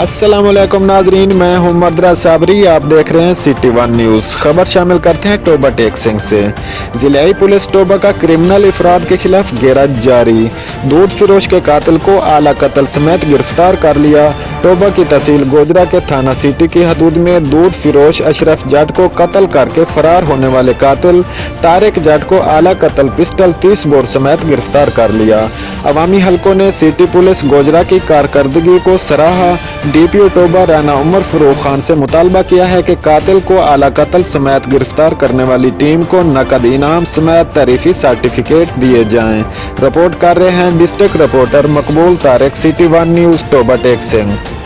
السلام علیکم ناظرین، میں ہوں عمر صابری، آپ دیکھ رہے ہیں سٹی ون نیوز۔ خبر شامل کرتے ہیں ٹوبہ ٹیک سنگھ سے۔ ضلعی پولیس ٹوبہ کا کرمنل افراد کے خلاف گیرج جاری، دودھ فروش کے قاتل کو اعلی قتل سمیت گرفتار کر لیا۔ ٹوبہ کی تحصیل گوجرا کے تھانہ سٹی کی حدود میں دودھ فروش اشرف جٹ کو قتل کر کے فرار ہونے والے قاتل طارق جٹ کو اعلی قتل پسٹل 30 بور سمیت گرفتار کر لیا۔ عوامی حلقوں نے سٹی پولیس گوجرا کی کارکردگی کو سراہا۔ ڈی پی او ٹوبہ رانا عمر فروخ خان سے مطالبہ کیا ہے کہ قاتل کو اعلی قتل سمیت گرفتار کرنے والی ٹیم کو نقد انعام سمیت تعریفی سرٹیفکیٹ دیے جائیں۔ رپورٹ کر رہے ہیں district reporter Maqbool Tariq, city one news Toba Tek Singh.